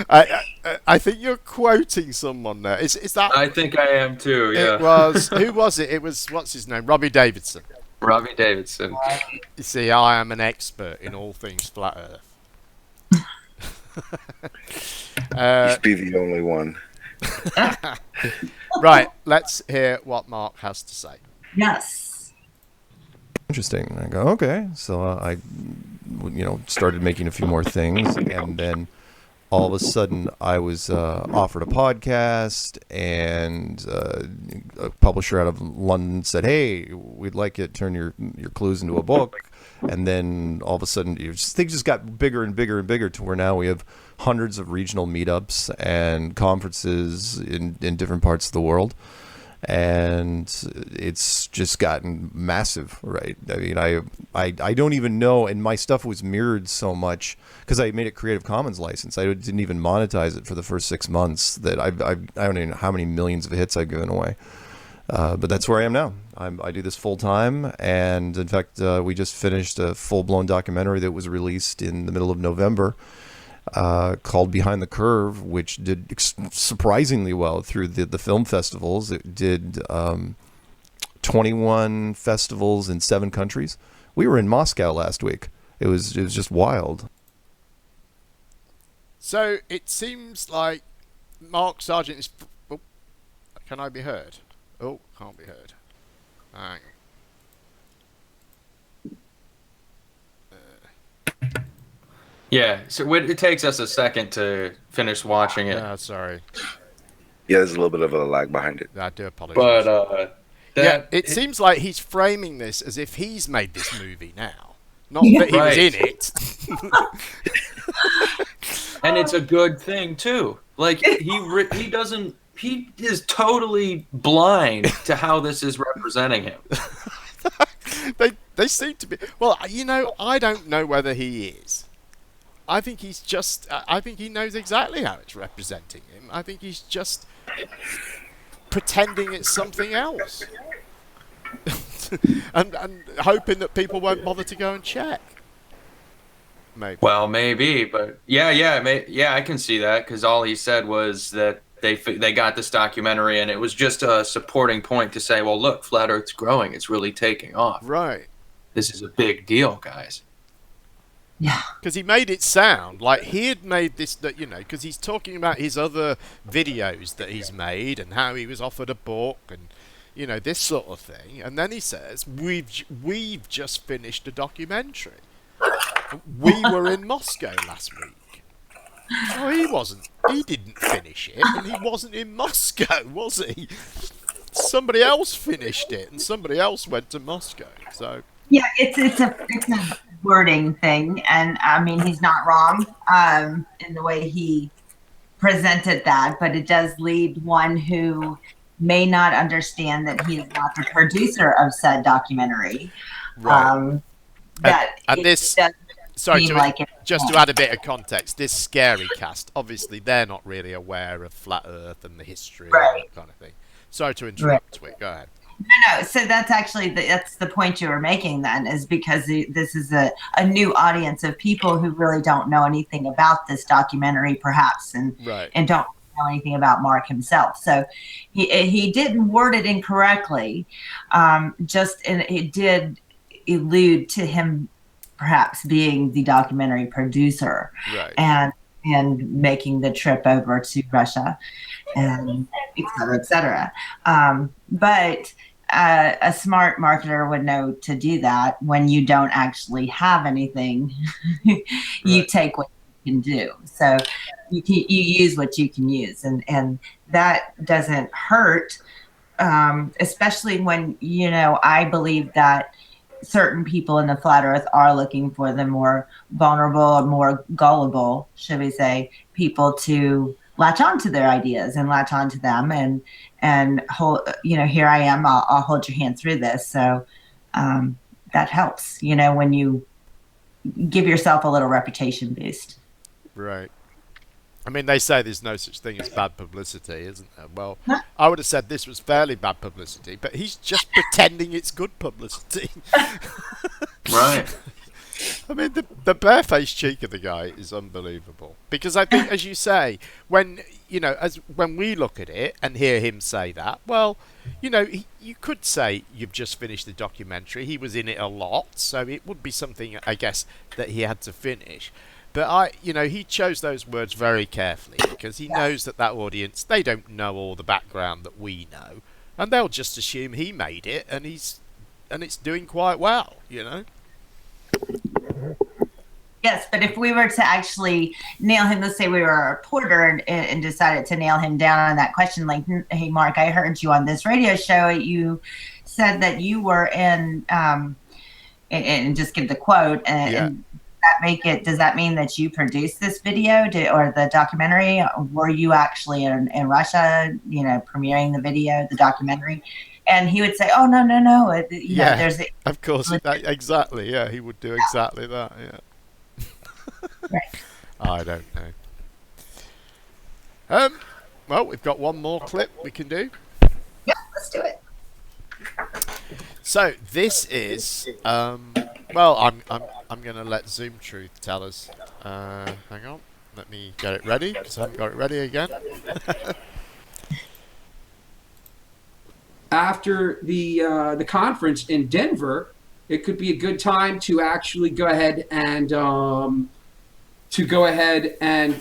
I think you're quoting someone there. Is that? I think I am too. Yeah. It was. Who was it? It was, what's his name? Robbie Davidson. Robbie Davidson. You see, I am an expert in all things flat Earth. Just be the only one. Right. Let's hear what Mark has to say. Yes. Interesting. I go, okay. So I started making a few more things, and then all of a sudden I was offered a podcast, and a publisher out of London said, hey, we'd like you to turn your clues into a book. And then all of a sudden things just got bigger and bigger and bigger to where now we have hundreds of regional meetups and conferences in different parts of the world. And it's just gotten massive, right? I mean, I don't even know, and my stuff was mirrored so much because I made a Creative Commons license. I didn't even monetize it for the first 6 months. That I don't even know how many millions of hits I've given away. But that's where I am now. I do this full time, and in fact, we just finished a full-blown documentary that was released in the middle of November. Called Behind the Curve, which did surprisingly well through the film festivals. It did 21 festivals in 7 countries. We were in Moscow last week. It was just wild. So it seems like Mark Sargent is. Oh, can I be heard? Oh, can't be heard. Hang on. Yeah, so it takes us a second to finish watching it. Sorry. Yeah, there's a little bit of a lag behind it. I do apologize. But it seems like he's framing this as if he's made this movie now, not that he was in it. And it's a good thing too. Like he is totally blind to how this is representing him. They seem to be. Well, I don't know whether he is. I think he's just. I think he knows exactly how it's representing him. I think he's just pretending it's something else, and hoping that people won't bother to go and check. Maybe. Well, maybe, but I can see that because all he said was that they got this documentary and it was just a supporting point to say, well, look, flat Earth's growing. It's really taking off. Right. This is a big deal, guys. Yeah. Because he made it sound like he had made this, because he's talking about his other videos that he's made and how he was offered a book and, this sort of thing. And then he says, we've just finished a documentary. We were in Moscow last week. Oh, he wasn't. He didn't finish it, and he wasn't in Moscow, was he? Somebody else finished it, and somebody else went to Moscow. So yeah, it's a wording thing, and I mean he's not wrong in the way he presented that, but it does lead one who may not understand that he is not the producer of said documentary. Right. Just to add a bit of context, this Scary Cast, obviously they're not really aware of flat Earth and the history and that kind of thing. Sorry to interrupt, Twit. Go ahead. No, so that's actually that's the point you were making then, is because this is a new audience of people who really don't know anything about this documentary, perhaps, and don't know anything about Mark himself. So he didn't word it incorrectly, and it did allude to him perhaps being the documentary producer. Right. And and making the trip over to Russia, and et cetera, et cetera. But a smart marketer would know to do that when you don't actually have anything. You take what you can do. So you use what you can use, and that doesn't hurt, especially when, I believe that certain people in the flat earth are looking for the more vulnerable or more gullible, should we say, people to latch on to their ideas and latch on to them and hold, here I am, I'll hold your hand through this. So that helps, when you give yourself a little reputation boost. Right. I mean, they say there's no such thing as bad publicity, isn't there? Well, I would have said this was fairly bad publicity, but he's just pretending it's good publicity. Right. I mean, the barefaced cheek of the guy is unbelievable. Because I think, as you say, when we look at it and hear him say that, well, you could say you've just finished the documentary. He was in it a lot, so it would be something, I guess, that he had to finish. But he chose those words very carefully because he knows that audience, they don't know all the background that we know, and they'll just assume he made it and it's doing quite well, Yes, but if we were to actually nail him, let's say we were a reporter and decided to nail him down on that question, like, hey, Mark, I heard you on this radio show. You said that you were in, and just give the quote, and does that mean that you produced this video or the documentary? Were you actually in Russia, premiering the video, the documentary? And he would say, oh, no. There's of course, exactly. Yeah, he would do exactly that. Yeah. Right. I don't know. Well, we've got one more clip we can do. Yeah, let's do it. So this is well, I'm going to let Zoom Truth tell us. Hang on, let me get it ready because I haven't got it ready again. After the conference in Denver, it could be a good time to actually go ahead and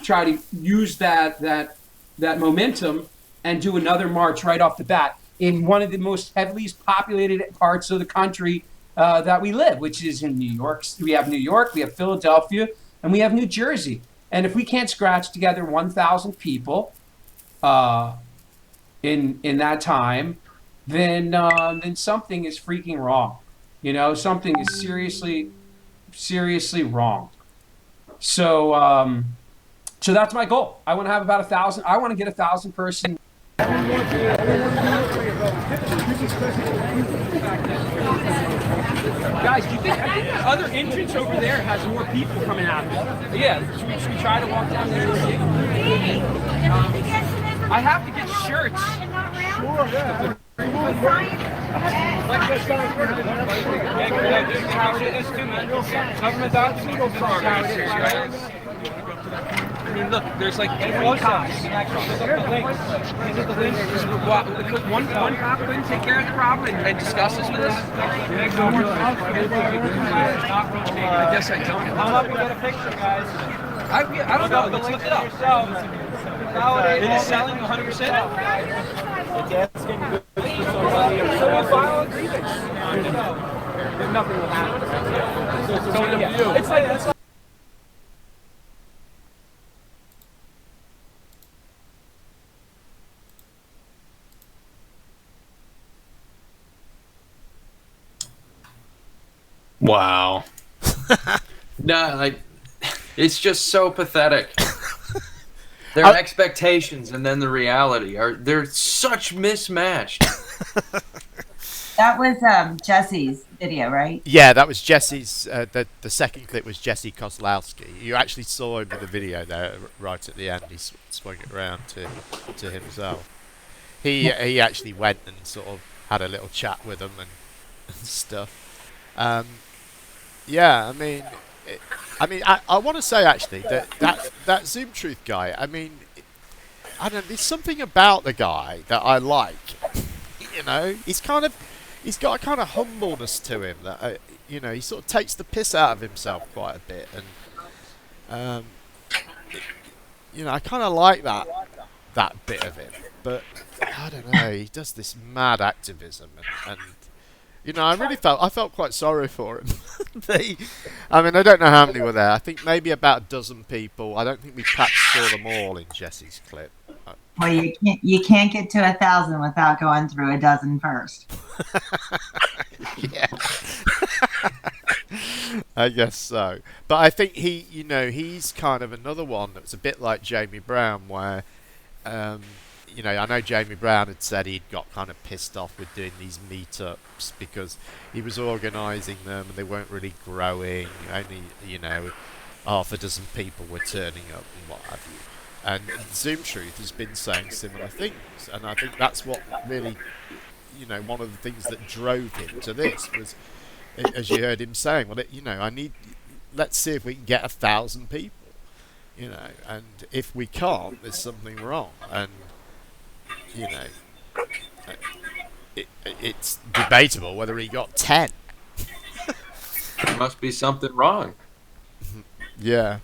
try to use that momentum and do another march right off the bat in one of the most heavily populated parts of the country that we live, which is in New York. We have New York, we have Philadelphia, and we have New Jersey. And if we can't scratch together 1,000 people in that time, then something is freaking wrong. Something is seriously wrong. So so that's my goal. I want to have about 1,000. I want to get 1,000 person. Guys, do you think the other entrance over there has more people coming out of it? Yeah, should we try to walk down there and see? I have to get shirts. Sure, yeah. I mean, look, there's like 3 cops. These are the links. One cop couldn't take care of the problem and discuss this with us. I guess I don't. Come up and get a picture, guys. I don't know. Let's look it up. It is selling 100%. It's asking good for somebody. So we'll file a grievance. Nothing will happen. So it's like. Wow. No, it's just so pathetic. Their expectations and then the reality they're such mismatched. That was Jesse's video, right? Yeah, that was Jesse's. The second clip was Jesse Kozlowski. You actually saw him in the video there, right at the end. He swung it around to himself. He actually went and sort of had a little chat with him and stuff. Yeah, I want to say actually that Zoom Truth guy. I mean, I don't know. There's something about the guy that I like. He's got a kind of humbleness to him that he sort of takes the piss out of himself quite a bit, and I kind of like that bit of it, but I don't know. He does this mad activism, and I felt quite sorry for him. I don't know how many were there. I think maybe about a dozen people. I don't think we perhaps saw them all in Jesse's clip. Well, you can't get to 1,000 without going through a dozen first. Yeah. I guess so. But I think he's kind of another one that's a bit like Jamie Brown, where, I know Jamie Brown had said he'd got kind of pissed off with doing these meetups because he was organising them and they weren't really growing. Only, half a dozen people were turning up and what have you. And Zoom Truth has been saying similar things, and I think that's what really, one of the things that drove him to this was, as you heard him saying, let's see if we can get 1,000 people, and if we can't, there's something wrong, and it's debatable whether he got 10. There must be something wrong. Yeah.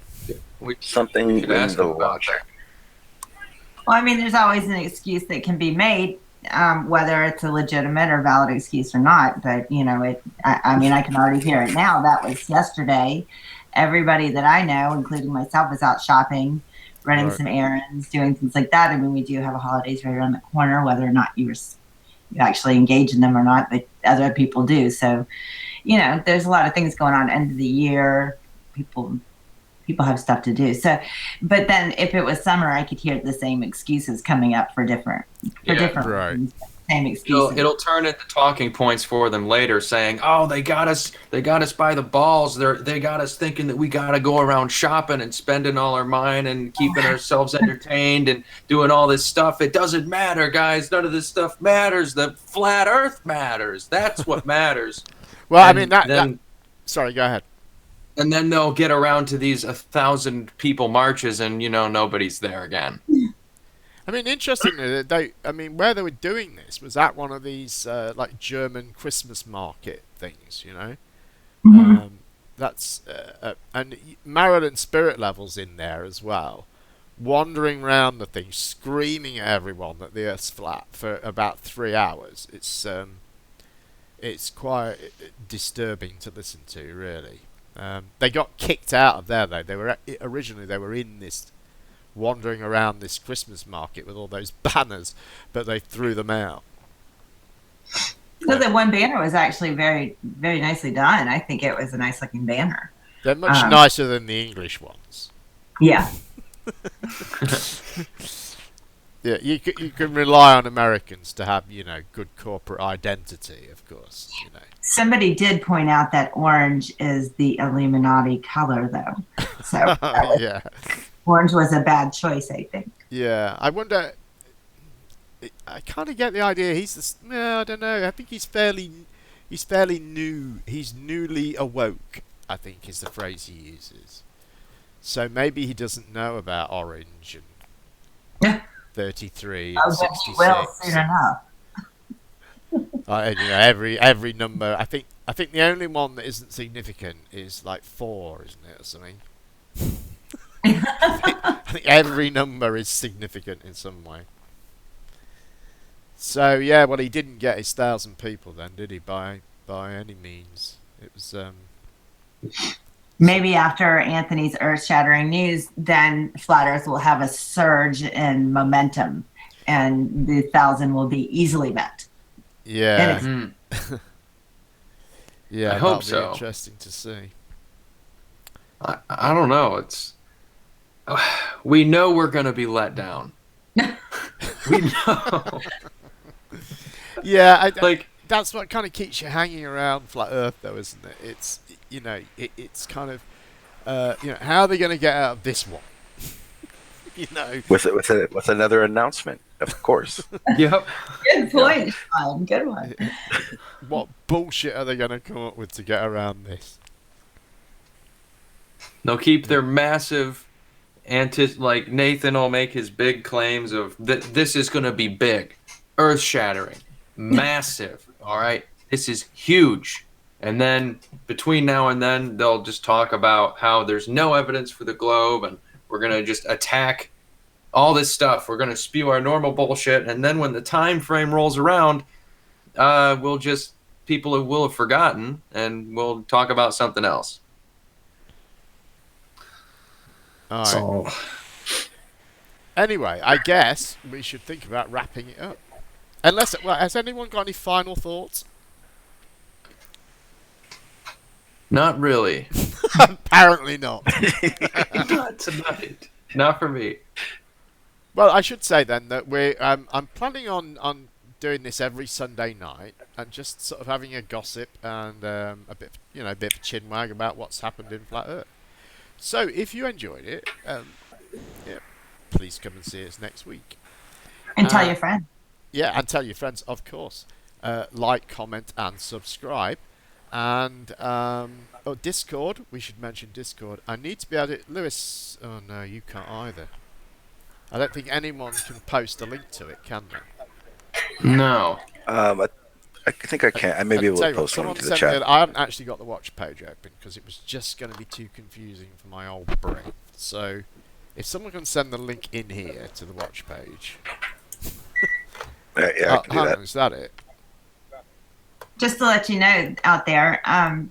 Something in the water. Well, there's always an excuse that can be made, whether it's a legitimate or valid excuse or not. But I can already hear it now. That was yesterday. Everybody that I know, including myself, was out shopping, running some errands, doing things like that. We do have a holidays right around the corner, whether or not you actually engage in them or not, but other people do. So, there's a lot of things going on. End of the year, people have stuff to do. So, but then if it was summer, I could hear the same excuses coming up for different reasons. Same excuses. It'll turn into talking points for them later, saying, "Oh, they got us by the balls. They got us thinking that we got to go around shopping and spending all our money and keeping ourselves entertained and doing all this stuff. It doesn't matter, guys. None of this stuff matters. The flat Earth matters. That's what matters." Well, sorry, go ahead. And then they'll get around to these 1,000 people marches, and nobody's there again. Interestingly, where they were doing this was at one of these like German Christmas market things, Mm-hmm. That's and Marilyn Spirit Level's in there as well, wandering around the thing, screaming at everyone that the Earth's flat for about 3 hours. It's quite disturbing to listen to, really. They got kicked out of there though. They were in this, wandering around this Christmas market with all those banners, but they threw them out. So the one banner was actually very, very nicely done. I think it was a nice looking banner. They're much nicer than the English ones. Yeah. Yeah, you can rely on Americans to have good corporate identity, of course. Somebody did point out that orange is the Illuminati color, though. So yeah, orange was a bad choice, I think. Yeah, I wonder. I kind of get the idea. I don't know. I think he's fairly new. He's newly awoke, I think is the phrase he uses. So maybe he doesn't know about orange and 33 and 66. He will soon enough. Every number. I think the only one that isn't significant is like 4, isn't it, or something? I think every number is significant in some way. So yeah, well, he didn't get his 1,000 people then, did he? By any means, it was. Maybe after Anthony's earth-shattering news, then Flat Earth will have a surge in momentum, and the 1,000 will be easily met. Yeah. Yeah, I hope that'll be so. Interesting to see. I don't know. We know we're going to be let down. We know. Yeah, that's what kind of keeps you hanging around Flat Earth, though, isn't it? It's it's kind of how are they going to get out of this one? With another announcement, of course. Yep. Good point, Sean. Good one. What bullshit are they going to come up with to get around this? They'll keep their massive like Nathan will make his big claims of this is going to be big, earth-shattering, massive. All right, this is huge. And then between now and then, they'll just talk about how there's no evidence for the globe, and we're going to just attack all this stuff. We're going to spew our normal bullshit, and then when the time frame rolls around, people will have forgotten, and we'll talk about something else. All right. So, Anyway, I guess we should think about wrapping it up. Has anyone got any final thoughts? not really. Apparently not. Not tonight. Not for me. Well, I should say then that I'm planning on doing this every Sunday night and just sort of having a gossip and a bit of a chinwag about what's happened in Flat Earth. So if you enjoyed it, please come and see us next week. And tell your friends. Yeah, and tell your friends, of course. Like, comment, and subscribe. And Discord. We should mention Discord. I need to be able to... Lewis... Oh, no, you can't either. I don't think anyone can post a link to it, can they? No. I think I can. I may be able to post one to the chat. I haven't actually got the watch page open because it was just going to be too confusing for my old brain. So, if someone can send the link in here to the watch page... Yeah, I can do that. Is that it? Just to let you know out there,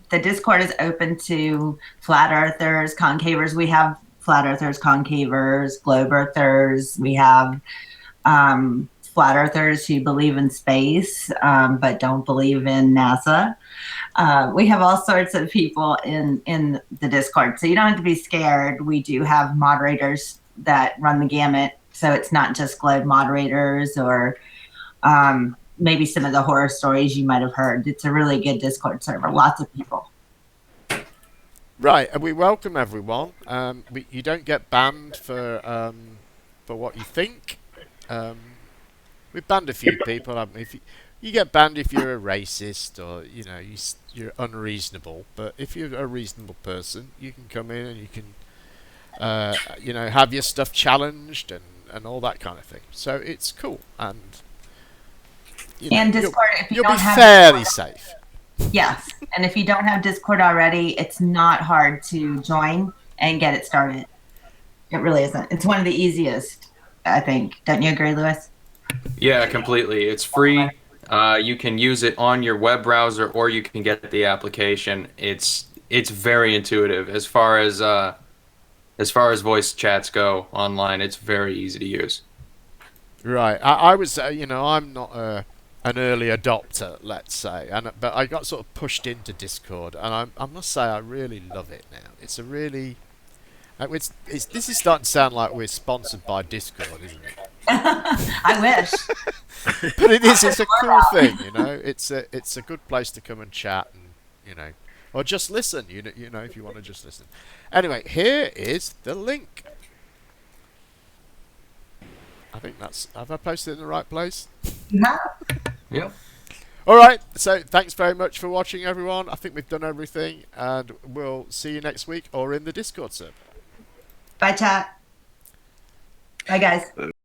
the Discord is open to flat earthers, concavers. We have flat earthers, concavers, globe earthers. We have flat earthers who believe in space but don't believe in NASA. We have all sorts of people in the Discord, so you don't have to be scared. We do have moderators that run the gamut, so it's not just globe moderators or maybe some of the horror stories you might have heard. It's a really good Discord server. Lots of people. Right, and we welcome everyone. You don't get banned for what you think. We've banned a few people, haven't we? You get banned if you're a racist or you're unreasonable. But if you're a reasonable person, you can come in and you can have your stuff challenged and all that kind of thing. So it's cool, and and Discord, if you you'll don't be have fairly Discord, safe. Yes, and if you don't have Discord already, it's not hard to join and get it started. It really isn't. It's one of the easiest, I think. Don't you agree, Lewis? Yeah, completely. It's free. You can use it on your web browser, or you can get the application. It's very intuitive as far as voice chats go online. It's very easy to use. Right. I was, I'm not an early adopter, let's say, but I got sort of pushed into Discord, and I must say I really love it now. It's a really, this is starting to sound like we're sponsored by Discord, isn't it? I wish. But it is. It's a cool thing, It's a good place to come and chat, and or just listen. If you want to just listen. Anyway, here is the link. I think have I posted it in the right place? No. Yep. All right. So thanks very much for watching, everyone. I think we've done everything, and we'll see you next week or in the Discord server. Bye, chat. Bye, guys.